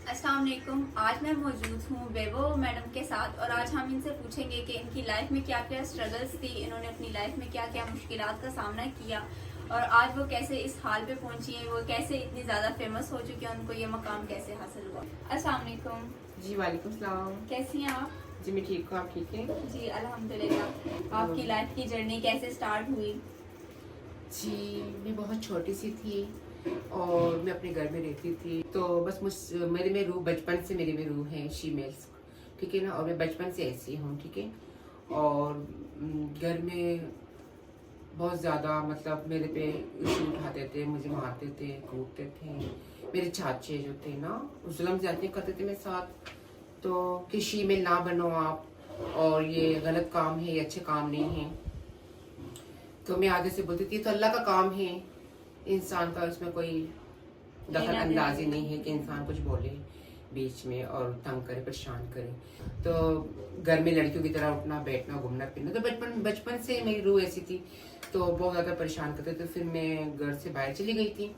अस्सलाम वालेकुम। आज मैं मौजूद हूँ बेबो मैडम के साथ और आज हम इनसे पूछेंगे कि इनकी लाइफ में क्या क्या स्ट्रगल्स थी, इन्होंने अपनी लाइफ में क्या क्या मुश्किलात का सामना किया और आज वो कैसे इस हाल पे पहुंची हैं, वो कैसे इतनी ज़्यादा फेमस हो चुकी हैं, उनको ये मकाम कैसे हासिल हुआ। अस्सलाम वालेकुम। जी वालेकुम सलाम। कैसी हैं आप? जी मैं ठीक हूँ, आप ठीक हैं? जी अल्हम्दुलिल्लाह। आपकी लाइफ की जर्नी कैसे स्टार्ट हुई? जी मैं बहुत छोटी सी थी और मैं अपने घर में रहती थी, तो बस मेरे में रूह बचपन से मेरे में रूह है शीमेल्स, ठीक है ना। और मैं बचपन से ऐसी हूँ, ठीक है। और घर में बहुत ज़्यादा मतलब मेरे पे इशू उठाते थे, मुझे मारते थे, कूटते थे। मेरे चाचे जो थे ना जुल्म ज़्यादा करते थे मेरे साथ, तो कि शीमेल ना बनो आप, और ये गलत काम है, ये अच्छे काम नहीं है। तो मैं आगे से बोलती थी तो अल्लाह का काम है, इंसान का इसमें कोई दखल अंदाजी नहीं है कि इंसान कुछ बोले बीच में और तंग करे, परेशान करे। तो घर में लड़कियों की तरह उठना बैठना घूमना फिरना, तो बचपन से मेरी रूह ऐसी थी, तो बहुत ज़्यादा परेशान करते। तो फिर मैं घर से बाहर चली गई थी।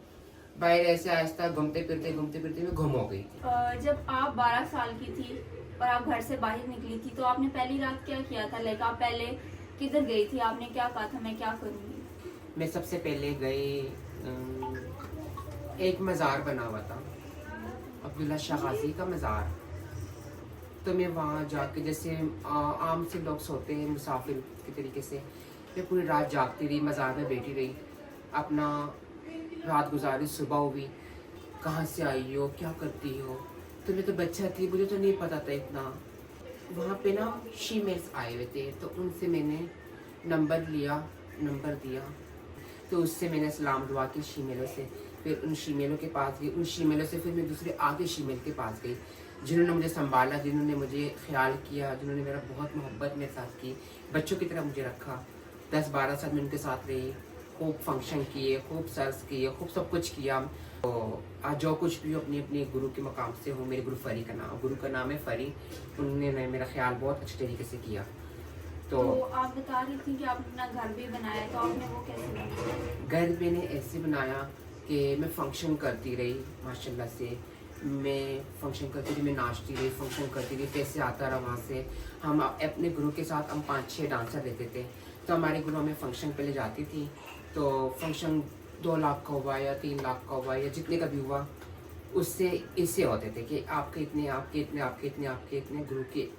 बाहर ऐसे आहिस्ता घूमते फिरते मैं गुम हो गई थी। जब आप 12 साल की थी और आप घर से बाहर निकली थी तो आपने पहली रात क्या किया था? लाइक आप पहले किधर गई थी? आपने क्या कहा था मैं क्या करूँगी? मैं सबसे पहले गई, एक मज़ार बना हुआ था, अब्दुल्ला शाह गाजी का मज़ार। तो मैं वहाँ जाके जैसे आम से लोग सोते हैं मुसाफिर के तरीके से, मैं पूरी रात जागती रही, मज़ार में बैठी रही, अपना रात गुजारी। सुबह हुई, कहाँ से आई हो, क्या करती हो? तो मैं तो बच्चा थी, मुझे तो नहीं पता था इतना। वहाँ पे ना शीमेल्स आए हुए थे, तो उनसे मैंने नंबर दिया। तो उससे मैंने सलाम दुआ की शीमेलों से, फिर उन शीमेलों के पास गई, उन शीमेलों से फिर मैं दूसरे आगे शीमेल के पास गई, जिन्होंने मुझे संभाला, जिन्होंने मुझे ख्याल किया, जिन्होंने मेरा बहुत मोहब्बत मेरे साथ की, बच्चों की तरह मुझे रखा। 10-12 साल में उनके साथ रही, खूब फंक्शन किए, खूब सर्स किए, खूब सब कुछ किया। तो आज जो कुछ भी अपने अपने गुरु के मकाम से हूँ, मेरे गुरु का नाम है फरी। उन्होंने मेरा ख्याल बहुत अच्छे तरीके से किया। तो आप बता रही थी कि आप अपना घर भी बनाया, तो आपने वो कैसे बनाया? घर मैंने ऐसे बनाया कि मैं फंक्शन करती रही, माशाल्लाह से मैं फंक्शन करती रही, मैं नाचती रही, फंक्शन करती रही, पैसे आता रहा वहाँ से। हम अपने गुरु के साथ हम 5-6 डांसर रहते थे, तो हमारे गुरु हमें फंक्शन पे ले जाती थी। तो फंक्शन 2 लाख का हुआ या 3 लाख का हुआ या जितने का भी हुआ, उससे इससे होते थे कि आपके इतने,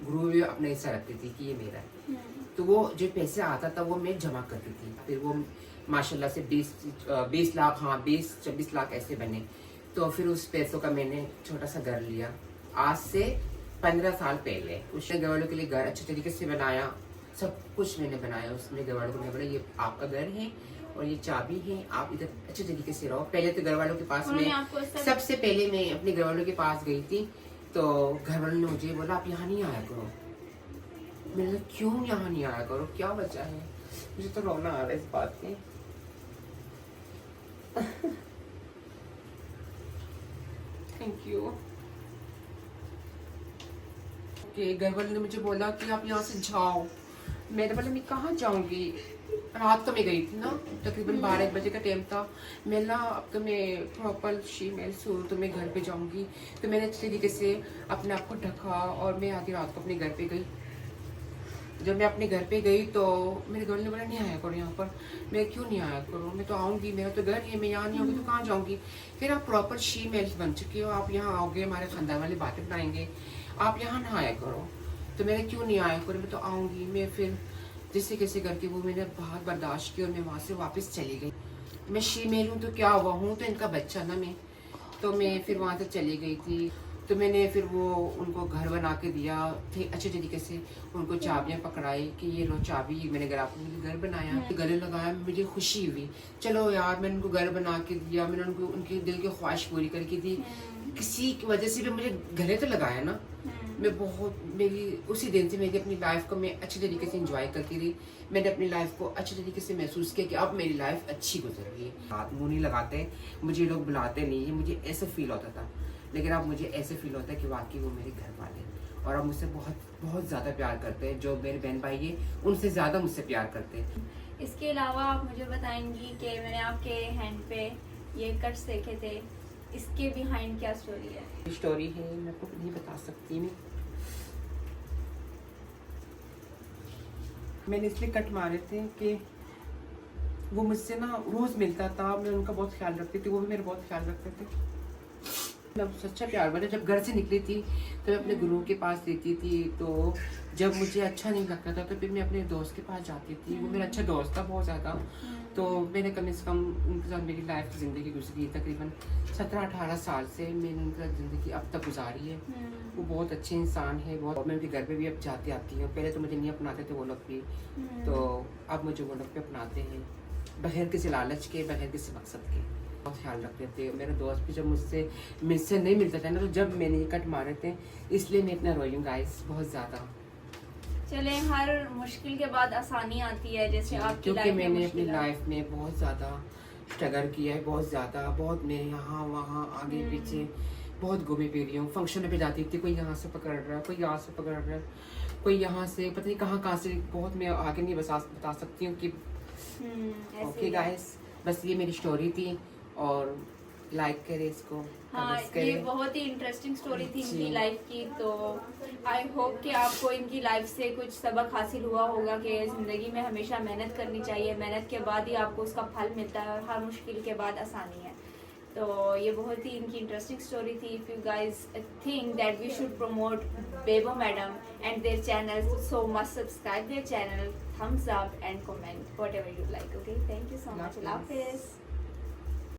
गुरु भी अपना हिस्सा रखती थी कि ये मेरा है। तो वो जो पैसे आता था वो मैं जमा करती थी, फिर वो माशाल्लाह से 20 लाख, हाँ 20-26 लाख ऐसे बने। तो फिर उस पैसों का मैंने छोटा सा घर लिया, आज से 15 साल पहले। उसने घर वालों के लिए घर अच्छे तरीके से बनाया, सब कुछ मैंने बनाया। उसमें घर वालों को मैंने बोला ये आपका घर है और ये चाबी है, आप इधर अच्छे तरीके से रहो। पहले तो घर वालों के पास में, सबसे पहले मैं अपने घर वालों के पास गई थी, तो घर वालों ने मुझे बोला आप यहाँ नहीं आया करो। मैंने क्यों यहाँ नहीं आया करो, क्या वजह है? मुझे तो रोना आ रहा है इस बात पे। Thank you. घर वालों ने मुझे बोला कि आप यहाँ से जाओ। मैंने बोला मैं कहाँ जाऊँगी? रात तो मैं गई थी ना, तकरीबन 12-1 बजे का टाइम था। मैं ना अब तो मैं प्रॉपर शीमेल हूँ, तो मैं घर पे जाऊँगी। तो मैंने अच्छे तरीके से अपने आप को ढका और मैं आधी रात को अपने घर पे गई। जब मैं अपने घर पे गई तो मेरे घर ने बोला नहीं आया करो यहाँ पर। मैं क्यों नहीं आया करूँ, मैं तो आऊँगी, मेरा तो घर है, मैं यहाँ नहीं आऊँगी तो कहाँ जाऊँगी? फिर आप प्रॉपर शीमेल्स बन चुकी हो, आप यहाँ आओगे, हमारे खानदान वाली बातें बनाएंगे, आप यहाँ ना आया करो। तो मैंने क्यों नहीं आया करो, मैं तो आऊँगी। मैं फिर जैसे कैसे करके वो मैंने बहुत बर्दाश्त की और मैं वहाँ से वापस चली गई। मैं शीमेल हूँ तो क्या हुआ, हूँ तो इनका बच्चा ना मैं। तो मैं फिर वहाँ से चली गई थी। तो मैंने फिर वो उनको घर बना के दिया थे अच्छे तरीके से, उनको चाबियाँ पकड़ाई कि ये लो चाबी, मैंने घर बनाया, गले लगाया, मुझे खुशी हुई। चलो यार मैंने उनको घर बना के दिया, मैंने उनको उनके दिल की ख्वाहिश पूरी करके दी। किसी की वजह से भी मुझे गले तो लगाया ना। मेरी उसी दिन से मेरी अपनी लाइफ को मैं अच्छे तरीके से एंजॉय करती रही। मैंने अपनी लाइफ को अच्छे तरीके से महसूस किया कि अब मेरी लाइफ अच्छी गुजर रही है। हाथ मुँह नहीं लगाते, मुझे लोग बुलाते नहीं है, मुझे ऐसे फील होता था। लेकिन अब मुझे ऐसे फील होता है कि वाकई वो मेरे घर वाले और अब मुझसे बहुत ज़्यादा प्यार करते हैं। जो मेरे बहन भाई है उनसे ज़्यादा मुझसे प्यार करते हैं। इसके अलावा आप मुझे बताएंगी कि मैंने आपके हैंड पे ये कट्स देखे थे, इसके बिहाइंड क्या स्टोरी है? स्टोरी है, मैं आपको नहीं बता सकती। मैंने इसलिए कट मारे थे कि वो मुझसे ना रोज मिलता था, मैं उनका बहुत ख्याल रखती थी, वो भी मेरा बहुत ख्याल रखते थे। मैं सच्चा प्यार बना। जब घर से निकली थी तो मैं अपने गुरु के पास रहती थी, तो जब मुझे अच्छा नहीं लगता था तो फिर मैं अपने दोस्त के पास जाती थी। वो मेरा अच्छा दोस्त था बहुत ज़्यादा। तो मैंने कम से कम उनके साथ मेरी लाइफ ज़िंदगी गुजरी, तकरीबन 17-18 साल से मैंने उनके साथ ज़िंदगी अब तक गुजारी है। वो बहुत अच्छे इंसान है, बहुत। मैं उनके घर पे भी अब जाती आती हूँ। पहले तो मुझे नहीं अपनाते थे वो लोग भी, तो अब मुझे वो लोग भी अपनाते हैं, बगैर किसी लालच के, बगैर किसी मकसद के। बहुत ख्याल रखते थे। मेरे दोस्त भी जब मुझसे नहीं मिलता था ना, तो जब मैंने ये कट मारे थे, इसलिए मैं इतना रोई हूँ गाइस, बहुत ज़्यादा। चले, हर मुश्किल के बाद आसानी आती है, जैसे आपकी क्योंकि लाइफ में मैंने अपनी मुश्किल लाइफ में बहुत ज़्यादा स्ट्रगल किया है, बहुत ज़्यादा, बहुत। मैं यहाँ वहाँ आगे पीछे बहुत घूमी फिरी हूँ। फंक्शन पे जाती थी, कोई यहाँ से पकड़ रहा है, कोई यहाँ से पकड़ रहा है, कोई यहाँ से, पता नहीं कहाँ से। बहुत मैं आगे नहीं बता सकती हूँ कि। ओके गाइस, बस ये मेरी स्टोरी थी, और लाइक करें इसको। हाँ, ये बहुत ही इंटरेस्टिंग स्टोरी थी इनकी लाइफ की। तो आई होप कि आपको इनकी लाइफ से कुछ सबक हासिल हुआ होगा कि ज़िंदगी में हमेशा मेहनत करनी चाहिए, मेहनत के बाद ही आपको उसका फल मिलता है, और हर मुश्किल के बाद आसानी है। तो ये बहुत ही इनकी इंटरेस्टिंग स्टोरी थी। If you guys think that we should promote Bebo madam and their channel, so must subscribe their channel, thumbs up and comment whatever you like. Okay, thank you so much. Allah Hafiz.